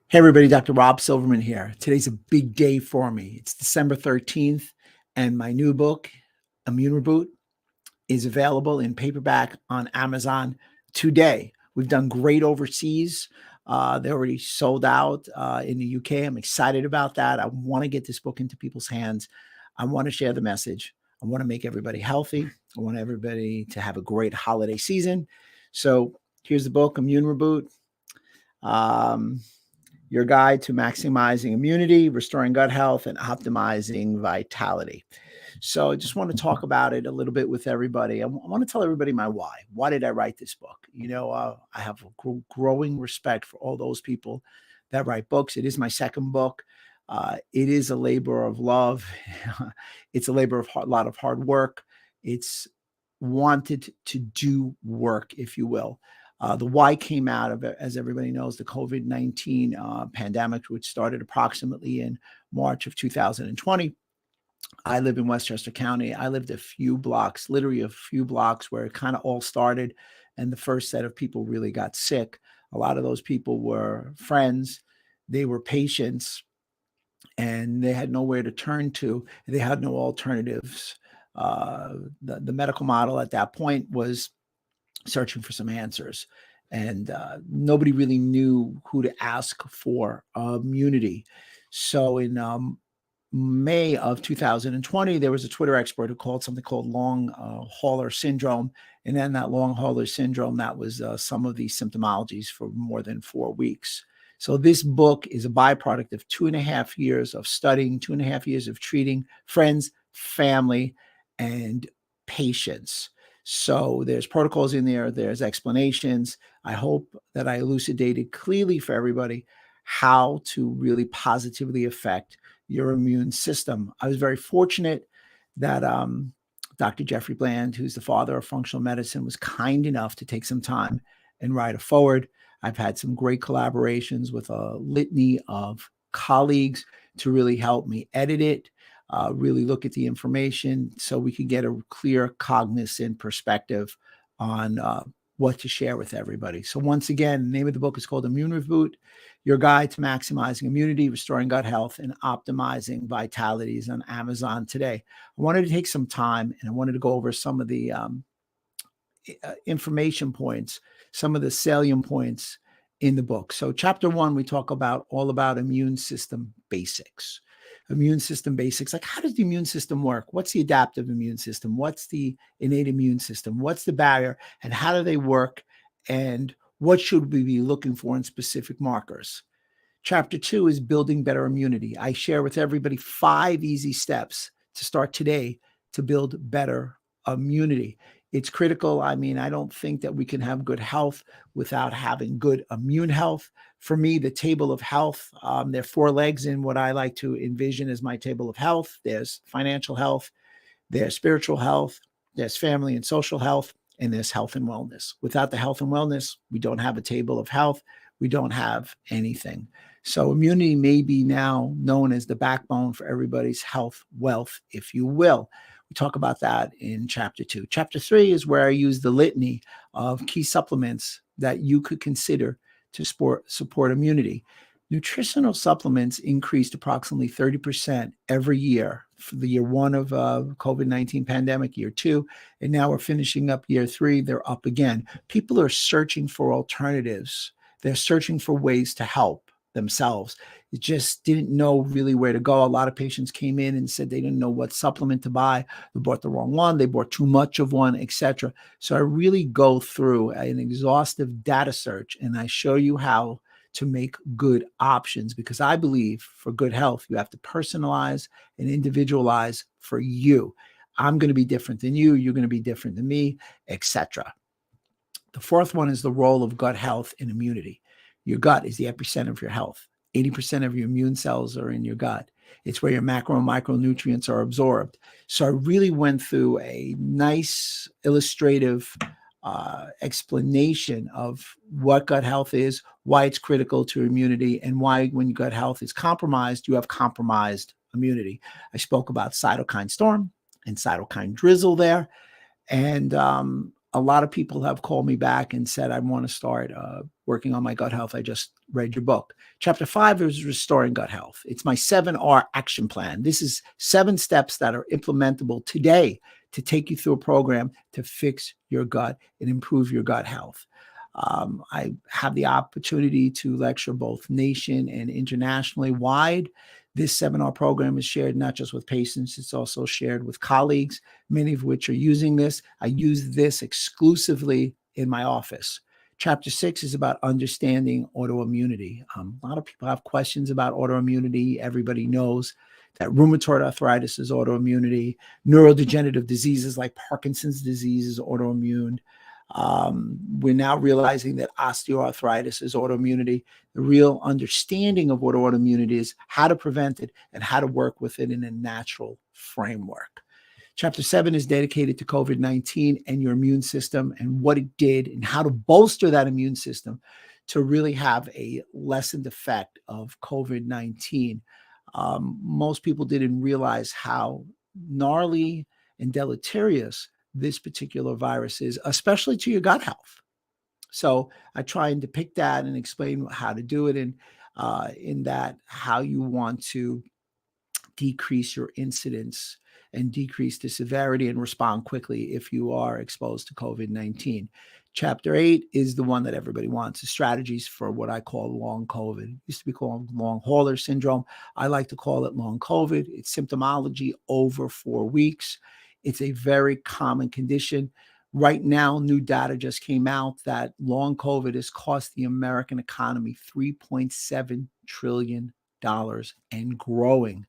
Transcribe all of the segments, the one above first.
Hey everybody, Dr. Rob Silverman here. Today's a big day for me. It's December 13th, and my new book, Immune Reboot, is available in paperback on Amazon today. We've done great overseas. They're already sold out in the UK. I'm excited about that. I want to get this book into people's hands. I want to share the message. I want to make everybody healthy. I want everybody to have a great holiday season. So here's the book, Immune Reboot. Your guide to maximizing immunity, restoring gut health, and optimizing vitality. So I just want to talk about it a little bit with everybody. I want to tell everybody my why. Why did I write this book? I have a growing respect for all those people that write books. It is my second book. It is a labor of love. It's a labor of a lot of hard work. It's wanted to do work, if you will. The why came out of it, as everybody knows, the COVID-19 pandemic, which started approximately in March of 2020. I live in Westchester County. I lived a few blocks, literally a few blocks where it kind of all started. And the first set of people really got sick. A lot of those people were friends. They were patients, and they had nowhere to turn to. They had no alternatives. The medical model at that point was searching for some answers. And nobody really knew who to ask for immunity. So in May of 2020, there was a Twitter expert who called something called long hauler syndrome. And then that long hauler syndrome, that was some of the symptomologies for more than 4 weeks. So this book is a byproduct of 2.5 years of studying, 2.5 years of treating friends, family, and patients. So there's protocols in there, there's explanations. I hope that I elucidated clearly for everybody how to really positively affect your immune system. I was very fortunate that Dr. Jeffrey Bland, who's the father of functional medicine, was kind enough to take some time and write a foreword. I've had some great collaborations with a litany of colleagues to really help me edit it. Really look at the information so we can get a clear, cognizant perspective on what to share with everybody. So once again, the name of the book is called Immune Reboot, Your Guide to Maximizing Immunity, Restoring Gut Health, and Optimizing Vitality is on Amazon today. I wanted to take some time and I wanted to go over some of the information points, some of the salient points in the book. So chapter 1, we talk about all about immune system basics. Immune system basics, like how does the immune system work? What's the adaptive immune system? What's the innate immune system? What's the barrier? And how do they work? And what should we be looking for in specific markers? Chapter 2 is building better immunity. I share with everybody 5 easy steps to start today to build better immunity. It's critical. I mean, I don't think that we can have good health without having good immune health. For me, the table of health, there are 4 legs in what I like to envision as my table of health. There's financial health, there's spiritual health, there's family and social health, and there's health and wellness. Without the health and wellness, we don't have a table of health. We don't have anything. So immunity may be now known as the backbone for everybody's health, wealth, if you will. We talk about that in chapter 2. Chapter 3 is where I use the litany of key supplements that you could consider to support immunity. Nutritional supplements increased approximately 30% every year for the year 1 of COVID-19 pandemic, year 2, and now we're finishing up year 3. They're up again. People are searching for alternatives. They're searching for ways to help themselves. They just didn't know really where to go. A lot of patients came in and said they didn't know what supplement to buy. They bought the wrong one. They bought too much of one, etc. So I really go through an exhaustive data search and I show you how to make good options, because I believe for good health, you have to personalize and individualize for you. I'm going to be different than you. You're going to be different than me, etc. The 4th one is the role of gut health and immunity. Your gut is the epicenter of your health. 80% of your immune cells are in your gut. It's where your macro and micronutrients are absorbed. So I really went through a nice illustrative explanation of what gut health is, why it's critical to immunity, and why when your gut health is compromised, you have compromised immunity. I spoke about cytokine storm and cytokine drizzle there. And a lot of people have called me back and said, I want to start working on my gut health. I just read your book. Chapter 5 is restoring gut health. It's my 7R action plan. This is 7 steps that are implementable today to take you through a program to fix your gut and improve your gut health. I have the opportunity to lecture both nation and internationally wide. This 7R program is shared not just with patients, it's also shared with colleagues, many of which are using this. I use this exclusively in my office. Chapter 6 is about understanding autoimmunity. A lot of people have questions about autoimmunity. Everybody knows that rheumatoid arthritis is autoimmunity. Neurodegenerative diseases like Parkinson's disease is autoimmune. We're now realizing that osteoarthritis is autoimmunity. The real understanding of what autoimmunity is, how to prevent it, and how to work with it in a natural framework. Chapter 7 is dedicated to COVID-19 and your immune system and what it did and how to bolster that immune system to really have a lessened effect of COVID-19. Most people didn't realize how gnarly and deleterious this particular virus is, especially to your gut health. So I try and depict that and explain how to do it, and in that how you want to decrease your incidence and decrease the severity and respond quickly if you are exposed to COVID-19. Chapter 8 is the one that everybody wants, the strategies for what I call long COVID. It used to be called long hauler syndrome. I like to call it long COVID. It's symptomology over 4 weeks. It's a very common condition. Right now, new data just came out that long COVID has cost the American economy $3.7 trillion and growing.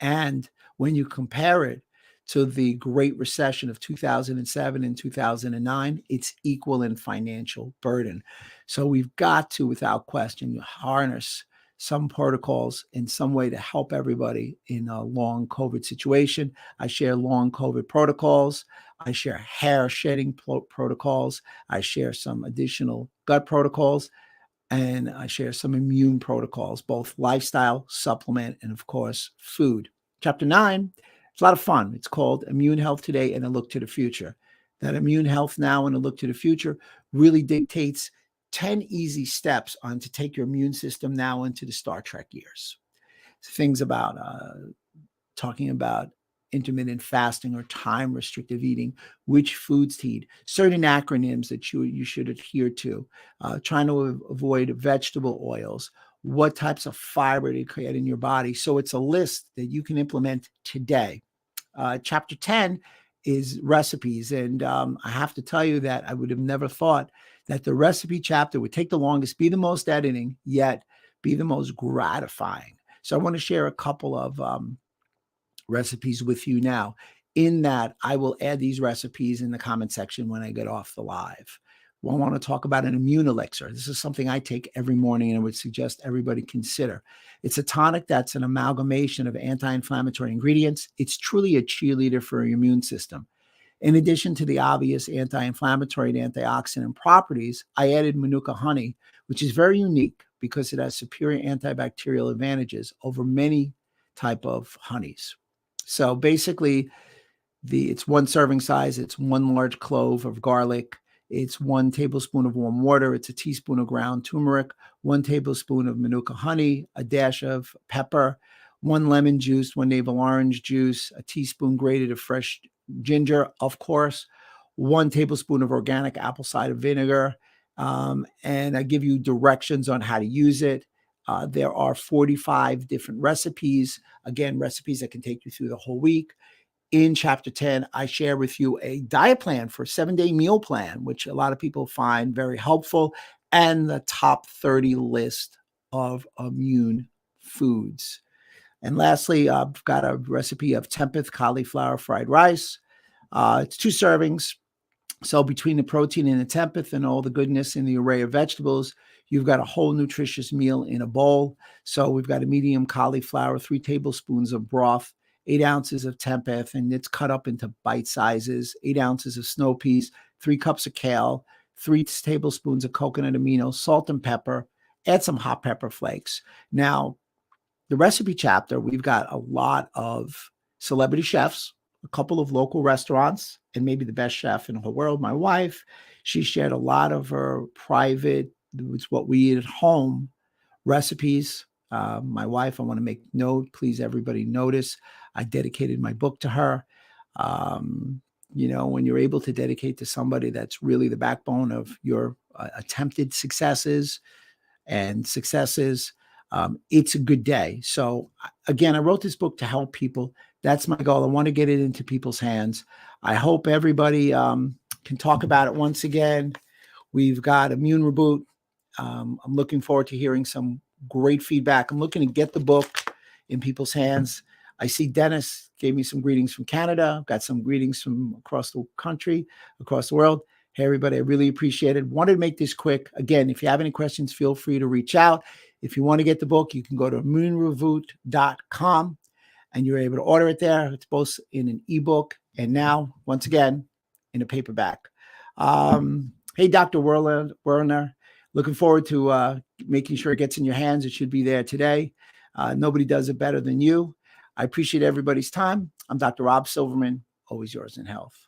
And when you compare it to the Great Recession of 2007 and 2009, it's equal in financial burden. So we've got to, without question, harness some protocols in some way to help everybody in a long COVID situation. I share long COVID protocols. I share hair shedding protocols. I share some additional gut protocols. And I share some immune protocols, both lifestyle, supplement, and of course, food. Chapter 9, it's a lot of fun. It's called Immune Health Today and a Look to the Future. That immune health now and a look to the future really dictates 10 easy steps on to take your immune system now into the Star Trek years. Things about talking about intermittent fasting or time restrictive eating, which foods to eat, certain acronyms that you should adhere to, trying to avoid vegetable oils, what types of fiber to create in your body. So it's a list that you can implement today. Chapter 10 is recipes. And I have to tell you that I would have never thought that the recipe chapter would take the longest, be the most editing, yet be the most gratifying. So I want to share a couple of recipes with you now. In that, I will add these recipes in the comment section when I get off the live. Well, I want to talk about an immune elixir. This is something I take every morning and I would suggest everybody consider. It's a tonic that's an amalgamation of anti-inflammatory ingredients. It's truly a cheerleader for your immune system. In addition to the obvious anti-inflammatory and antioxidant properties, I added Manuka honey, which is very unique because it has superior antibacterial advantages over many type of honeys. So basically, it's 1 serving size. It's 1 large clove of garlic. It's 1 tablespoon of warm water. It's a teaspoon of ground turmeric, 1 tablespoon of Manuka honey, a dash of pepper, 1 lemon juice, 1 navel orange juice, a teaspoon grated of fresh ginger, of course, 1 tablespoon of organic apple cider vinegar. And I give you directions on how to use it. There are 45 different recipes. Again, recipes that can take you through the whole week. In chapter 10, I share with you a diet plan for a 7-day meal plan, which a lot of people find very helpful, and the top 30 list of immune foods. And lastly, I've got a recipe of tempeh cauliflower fried rice. It's 2 servings. So between the protein in the tempeh and all the goodness in the array of vegetables, you've got a whole nutritious meal in a bowl. So we've got a medium cauliflower, 3 tablespoons of broth, 8 ounces of tempeh, and it's cut up into bite sizes, 8 ounces of snow peas, 3 cups of kale, 3 tablespoons of coconut aminos, salt and pepper, add some hot pepper flakes. Now, the recipe chapter, we've got a lot of celebrity chefs a couple of local restaurants, and maybe the best chef in the whole world, my wife. She shared a lot of her private, it's what we eat at home recipes. My wife, I want to make note, please, everybody notice, I dedicated my book to her. Um, when you're able to dedicate to somebody that's really the backbone of your attempted successes and successes, it's a good day. So, again, I wrote this book to help people. That's my goal. I want to get it into people's hands. I hope everybody can talk about it once again. We've got Immune Reboot. I'm looking forward to hearing some great feedback. I'm looking to get the book in people's hands. I see Dennis gave me some greetings from Canada. Got some greetings from across the country, across the world. Hey, everybody, I really appreciate it. Wanted to make this quick. Again, if you have any questions, feel free to reach out. If you want to get the book, you can go to immunereboot.com and you're able to order it there. It's both in an ebook and now, once again, in a paperback. Hey, Dr. Werner, looking forward to making sure it gets in your hands. It should be there today. Nobody does it better than you. I appreciate everybody's time. I'm Dr. Rob Silverman, always yours in health.